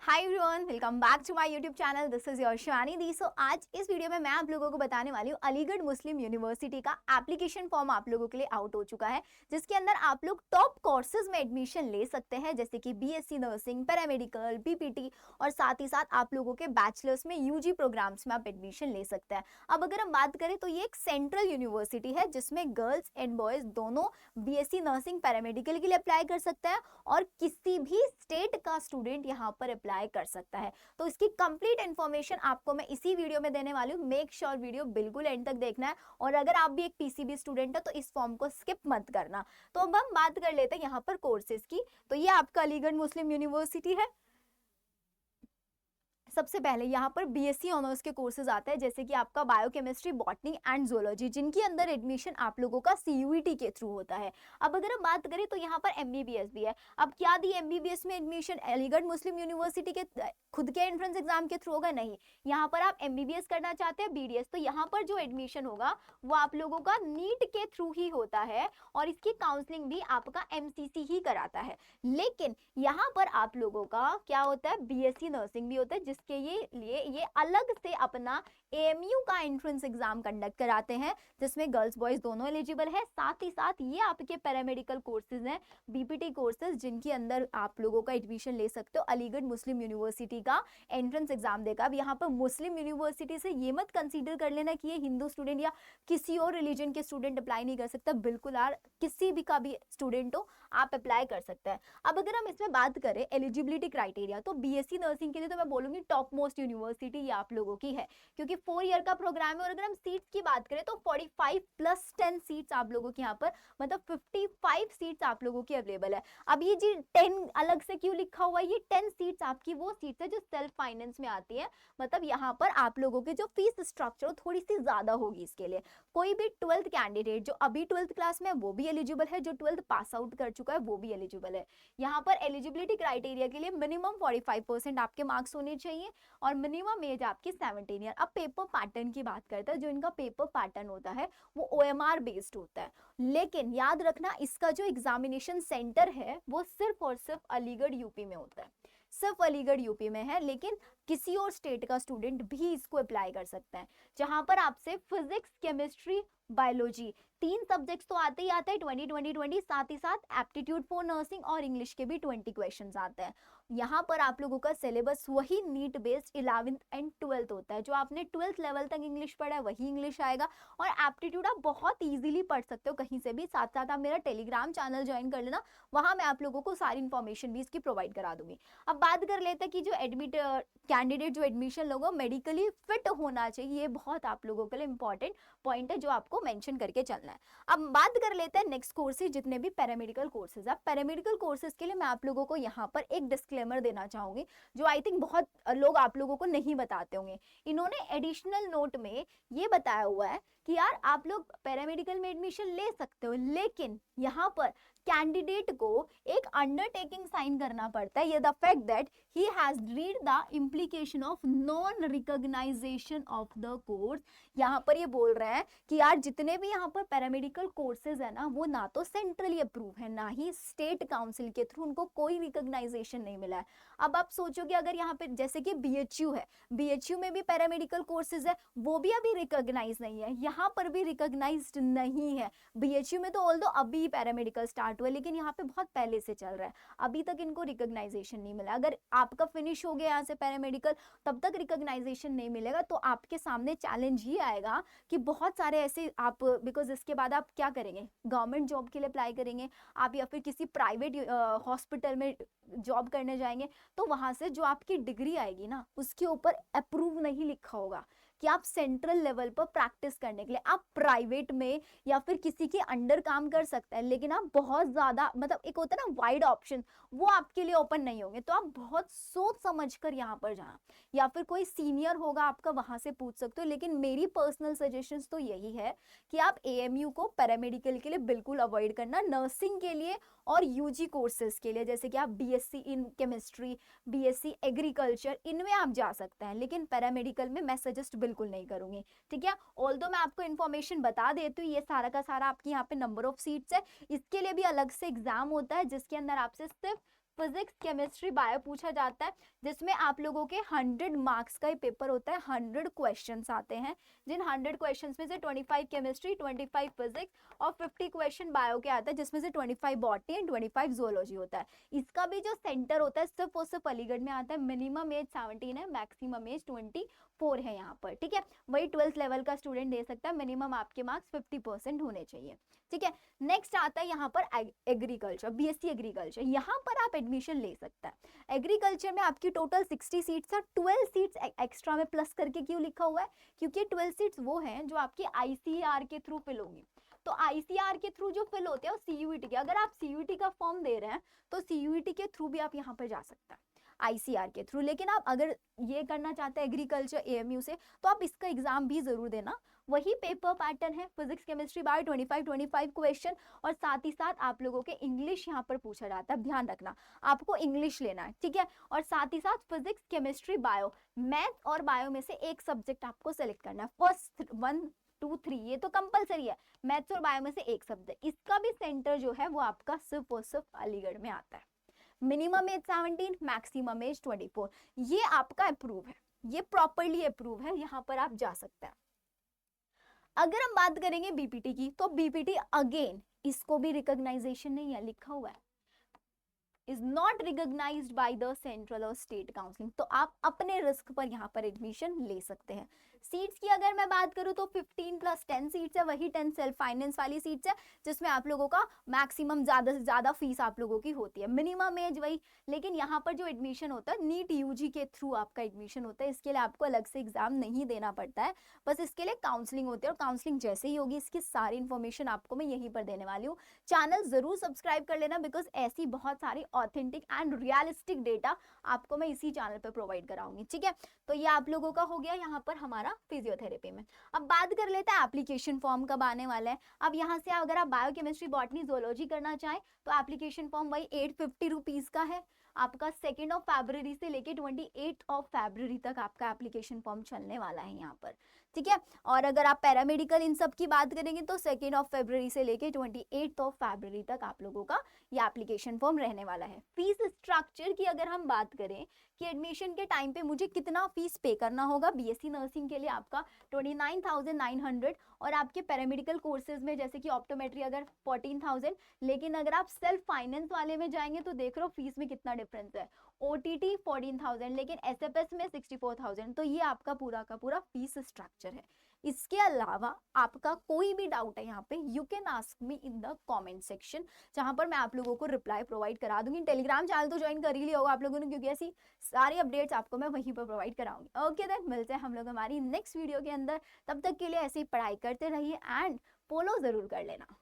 Hi everyone, welcome back to my YouTube channel. This is your Shivani di. So आज इस video में मैं आप लोगों को बताने वाली हूँ अलीगढ़ मुस्लिम यूनिवर्सिटी का एप्लीकेशन फॉर्म आप लोगों के लिए आउट हो चुका है, जिसके अंदर आप लोग टॉप कोर्सेज में एडमिशन ले सकते हैं, जैसे कि बीएससी नर्सिंग, पैरामेडिकल, बीपीटी और साथ ही साथ आप लोगों के बैचलर्स में यूजी प्रोग्राम्स में आप एडमिशन ले सकते हैं। अब अगर हम बात करें तो ये एक सेंट्रल यूनिवर्सिटी है जिसमें गर्ल्स एंड बॉयज दोनों बीएससी नर्सिंग पैरामेडिकल के लिए अप्लाई कर सकते हैं और किसी भी स्टेट का स्टूडेंट यहाँ पर अप्लाई कर सकता है। तो इसकी कंप्लीट इन्फॉर्मेशन आपको मैं इसी वीडियो में देने वाली हूँ। मेक श्योर वीडियो बिल्कुल एंड तक देखना है और अगर आप भी एक पीसीबी स्टूडेंट है तो इस फॉर्म को स्किप मत करना। तो अब हम बात कर लेते हैं यहाँ पर कोर्सेज की। तो ये आपका अलीगढ़ मुस्लिम यूनिवर्सिटी है। सबसे पहले यहाँ पर बीएससी ऑनर्स के कोर्सेज आते हैं, जैसे कि आपका बायोकेमिस्ट्री, बॉटनी एंड जूलॉजी, जिनके अंदर एडमिशन आप लोगों का सीयूईटी के थ्रू होता है। अब अगर हम बात करें तो यहाँ पर एमबीबीएस भी है। अब क्या दी एमबीबीएस में एडमिशन अलीगढ़ मुस्लिम यूनिवर्सिटी के खुद के एंट्रेंस एग्जाम के थ्रू होगा? नहीं, यहाँ पर आप एमबीबीएस करना चाहते हैं बीडीएस, तो यहाँ पर जो एडमिशन होगा वो आप लोगों का नीट के थ्रू ही होता है और इसकी काउंसलिंग भी आपका एमसीसी ही कराता है। लेकिन यहाँ पर आप लोगों का क्या होता है, बीएससी नर्सिंग भी होता है, जिसके लिए ये अलग से अपना एएमयू का एंट्रेंस एग्जाम कंडक्ट कराते हैं, जिसमें गर्ल्स बॉयज दोनों एलिजिबल है। साथ ही साथ ये आपके पैरामेडिकल कोर्सेज हैं, बीपीटी कोर्सेज, जिनके अंदर आप लोगों का एडमिशन ले सकते हो अलीगढ़ मुस्लिम यूनिवर्सिटी का एंट्रेंस एग्जाम देगा। अब यहाँ पर मुस्लिम यूनिवर्सिटी से ये मत कंसीडर कर लेना कि ये हिंदू स्टूडेंट या किसी और रिलीजन के स्टूडेंट अप्लाई नहीं कर सकता। बिल्कुल यार, किसी भी का भी स्टूडेंट हो आप अप्लाई कर सकते हैं। अब अगर हम इसमें बात करें एलिजिबिलिटी क्राइटेरिया, तो बीएससी नर्सिंग के लिए तो मैं बोलूंगी टॉप मोस्ट यूनिवर्सिटी ये आप लोगों की है, क्योंकि 4 ईयर का प्रोग्राम है। और अगर हम सीट्स की बात करें तो 45 प्लस 10 सीट्स आप लोगों की यहाँ पर, मतलब 55 सीट्स आप लोगों की अवेलेबल है। अब ये जी 10 अलग से क्यों लिखा हुआ है? ये 10 सीट्स आपकी वो सीट्स है जो सेल्फ फाइनेंस में आती है, मतलब यहाँ पर आप लोगों के जो फीस स्ट्रक्चर थोड़ी सी ज्यादा होगी इसके लिए। कोई भी 12th कैंडिडेट जो अभी 12th क्लास में है वो भी एलिजिबल है, जो 12th पास आउट कर चुका है वो भी एलिजिबल है। यहाँ पर एलिजिबिलिटी क्राइटेरिया के लिए मिनिमम 45% आपके मार्क्स होने चाहिए और मिनिमम एज आपकी 17 ईयर। अब पेपर पैटर्न की बात करते हैं, जो इनका पेपर पैटर्न होता है वो ओएमआर बेस्ड होता है, लेकिन याद रखना इसका जो एग्जामिनेशन सेंटर है वो सिर्फ और सिर्फ अलीगढ़ यूपी में होता है, सिर्फ अलीगढ़ यूपी में है। लेकिन किसी और स्टेट का स्टूडेंट भी इसको अप्लाई कर सकते हैं, जहां पर आपसे फिजिक्स, केमिस्ट्री, बायोलॉजी 3 सब्जेक्ट्स तो आते ही आते हैं 20 साथ ही साथ एप्टीट्यूड फॉर नर्सिंग और इंग्लिश के भी 20 क्वेश्चंस आते हैं। यहाँ पर आप लोगों का सिलेबस वही NEET based 11th and 12th होता है, जो आपने 12th लेवल तक इंग्लिश पढ़ा है वही इंग्लिश आएगा। और एप्टीट्यूड आप बहुत इजीली पढ़ सकते हो कहीं से भी। साथ साथ आप मेरा टेलीग्राम चैनल ज्वाइन कर लेना, वहां मैं आप लोगों को सारी इन्फॉर्मेशन भी इसकी प्रोवाइड करा दूंगी। अब बात कर लेते हैं कि जो एडमिट कैंडिडेट जो एडमिशन लोगो मेडिकली फिट होना चाहिए, ये बहुत आप लोगों के लिए इंपॉर्टेंट पॉइंट है जो आपको मेंशन करके चलना है। अब बात कर लेते हैं नेक्स्ट कोर्सेज, जितने भी पैरामेडिकल कोर्सेज है। पैरामेडिकल कोर्सेज के लिए मैं आप लोगों को यहाँ पर एक डिस्क्लेमर देना चाहूंगी, जो आई थिंक बहुत लोग आप लोगों को नहीं बताते होंगे। इन्होंने एडिशनल नोट में ये बताया हुआ है कि यार आप लोग पैरामेडिकल में एडमिशन ले सकते हो, लेकिन यहाँ पर कैंडिडेट को एक अंडरटेकिंग साइन करना पड़ता है, ये the fact that he has read the implication of non recognisation of the course. यहाँ पर ये बोल रहे हैं कि यार जितने भी यहाँ पर पैरामेडिकल कोर्सेज है ना, वो ना तो सेंट्रली अप्रूव है ना ही स्टेट काउंसिल के थ्रू उनको कोई रिकॉग्नाइजेशन नहीं मिला है। अब आप सोचोगे अगर यहाँ पे जैसे कि बीएचयू है, बीएचयू में भी पैरामेडिकल कोर्सेज है, वो भी अभी रिकॉग्नाइज नहीं है, यहाँ पर भी रिकॉग्नाइज्ड नहीं है। बीएचयू में तो ऑल्दो अभी पैरामेडिकल स्टार्ट हुआ है, लेकिन यहाँ पे बहुत पहले से चल रहा है, अभी तक इनको रिकॉग्नाइजेशन नहीं मिला। अगर आपका फिनिश हो गया यहाँ से पैरामेडिकल, तब तक रिकॉग्नाइजेशन नहीं मिलेगा, तो आपके सामने चैलेंज ही आएगा कि बहुत सारे ऐसे आप, बिकॉज इसके बाद आप क्या करेंगे, गवर्नमेंट जॉब के लिए अप्लाई करेंगे आप, या फिर किसी प्राइवेट हॉस्पिटल में जॉब करने जाएंगे, तो वहां से जो आपकी डिग्री आएगी ना, उसके ऊपर अप्रूव नहीं लिखा होगा कि आप सेंट्रल लेवल पर प्रैक्टिस करने के लिए आप प्राइवेट में या फिर किसी के अंडर काम कर सकते हैं, लेकिन आप बहुत ज्यादा, मतलब एक होता है ना वाइड ऑप्शन, वो आपके लिए ओपन नहीं होंगे। तो आप बहुत सोच समझ कर यहाँ पर जाना, या फिर कोई सीनियर होगा आपका, वहां से पूछ सकते हो। लेकिन मेरी पर्सनल सजेशंस तो यही है कि आप एएमयू को पैरामेडिकल के लिए बिल्कुल अवॉइड करना, नर्सिंग के लिए और यूजी कोर्सेज के लिए, जैसे कि आप BSc in chemistry, BSc agriculture, इनमें आप जा सकते हैं, लेकिन पैरामेडिकल में मैं सजेस्ट बिल्कुल नहीं करूंगी। ठीक है, ऑल्दो मैं आपको इन्फॉर्मेशन बता देती हूँ, ये सारा का सारा आपकी यहाँ पे नंबर ऑफ सीट्स है, इसके लिए भी अलग से एग्जाम होता है, जिसके अंदर आपसे सिर्फ फिजिक्स केमिस्ट्री बायो पूछा जाता है, जिसमें आप लोगों के 100 मार्क्स का ही पेपर होता है, 100 क्वेश्चंस आते हैं, जिन 100 क्वेश्चंस में से 25 केमिस्ट्री, 25 फिजिक्स और 50 क्वेश्चन बायो के आता है, जिसमें से 25 बॉटनी एंड 25 जोलॉजी होता है। इसका भी जो सेंटर होता है सिर्फ और सिर्फ अलीगढ़ में आता है। मिनिमम एज 17 है, मैक्सिमम एज 24 है यहाँ पर, ठीक है। वही 12th लेवल का स्टूडेंट दे सकता है, मिनिमम आपके मार्क्स 50% होने चाहिए, ठीक है। नेक्स्ट आता है यहाँ पर एग्रीकल्चर, बीएससी एग्रीकल्चर, यहाँ पर आप एडमिशन ले सकते हैं। एग्रीकल्चर में आपकी टोटल 60 सीट्स है, 12 सीट्स एक्स्ट्रा में प्लस करके क्यों लिखा हुआ है, क्योंकि 12 सीट्स वो हैं जो आपकी आईसीआर के थ्रू फिल होंगी। तो आईसीआर के थ्रू जो फिल होते हैं, और सीयूईटी के, अगर आप सीयूईटी का फॉर्म दे रहे हैं तो सीयूईटी के थ्रू भी आप यहाँ पर जा सकते हैं, आईसीआर के थ्रू। लेकिन आप अगर ये करना चाहते हैं एग्रीकल्चर एएमयू से, तो आप इसका एग्जाम भी जरूर देना। वही पेपर पैटर्न है, फिजिक्स केमिस्ट्री बायो 25 क्वेश्चन, और साथ ही साथ आप लोगों के इंग्लिश यहाँ पर पूछा जाता है, ध्यान रखना आपको इंग्लिश लेना है, ठीक है। और साथ ही साथ फिजिक्स केमिस्ट्री बायो, मैथ और बायो में से एक सब्जेक्ट आपको सेलेक्ट करना है, फर्स्ट 1 2 3, ये तो कंपलसरी है, मैथ्स और बायो में से एक सब्जेक्ट। इसका भी सेंटर जो है वो आपका सिर्फ और सिर्फ अलीगढ़ में आता है। मिनिमम एज 17, मैक्सिमम एज 24, ये आपका अप्रूव है, ये प्रॉपरली अप्रूव है, यहाँ पर आप जा सकते हैं। अगर हम बात करेंगे बीपीटी की, तो बीपीटी अगेन इसको भी रिकॉग्नाइजेशन नहीं है, लिखा हुआ है is not recognised by the central और स्टेट काउंसलिंग, तो आप अपने रिस्क पर यहाँ पर एडमिशन ले सकते हैं। सीट्स की अगर मैं बात करूँ तो 15 + 10 सीट्स है, वही 10 सेल्फ फाइनेंस वाली सीट्स है, जिसमें आप लोगों का मैक्सिमम ज्यादा से ज्यादा फीस आप लोगों की होती है, मिनिमम एज वही। लेकिन यहाँ पर जो एडमिशन होता है नीट यूजी के थ्रू आपका एडमिशन होता है, इसके लिए आपको अलग से एग्जाम नहीं देना पड़ता है, बस इसके लिए काउंसलिंग होती है, और काउंसलिंग जैसे ही होगी इसकी सारी इन्फॉर्मेशन आपको मैं यहीं पर देने वाली हूँ। चैनल जरूर सब्सक्राइब कर लेना, बिकॉज ऐसी बहुत सारी ऑथेंटिक एंड रियलिस्टिक डेटा आपको मैं इसी चैनल पर प्रोवाइड कराऊंगी, ठीक है। तो ये आप लोगों का हो गया यहाँ पर हमारा फिजियोथेरेपी में। अब बात कर लेते हैं एप्लीकेशन फॉर्म कब आने वाला है। अब यहाँ से अगर आप बायोकेमिस्ट्री, बॉटनी, जोलॉजी करना चाहें तो एप्लीकेशन फॉर्म वही 850 रुपीज का है। आपका 2 फरवरी से लेके 28 फरवरी तक आपका एप्लीकेशन फॉर्म चलने वाला है यहाँ पर, ठीक है। और अगर आप पैरामेडिकल इन सब की बात करेंगे तो 2 फरवरी से लेके 28 फरवरी तक आप लोगों का ये एप्लीकेशन फॉर्म रहने वाला है। फीस स्ट्रक्चर की अगर हम बात करें कि एडमिशन के टाइम पे मुझे कितना फीस पे करना होगा, बीएससी नर्सिंग के लिए आपका 29,900, और आपके पैरामेडिकल कोर्सेज में जैसे कि ऑप्टोमेट्री अगर 14,000। लेकिन अगर आप सेल्फ फाइनेंस वाले में जाएंगे तो देख रहे हो फीस में कितना डिफरेंस है, ओटीटी 14,000, लेकिन एसएफएस में 64,000। तो ये आपका पूरा का पूरा फीस स्ट्रक्चर है। इसके अलावा आपका कोई भी डाउट है यहाँ पे, you can ask me in the comment section, जहां पर मैं आप लोगों को रिप्लाई प्रोवाइड करा दूंगी। टेलीग्राम चैनल तो ज्वाइन कर ही लिया होगा आप लोगों ने, क्योंकि ऐसी सारी अपडेट्स आपको मैं वहीं पर प्रोवाइड कराऊंगी। ओके देन, मिलते हैं हम लोग हमारी नेक्स्ट वीडियो के अंदर, तब तक के लिए ऐसे ही पढ़ाई करते रहिए एंड फॉलो जरूर कर लेना।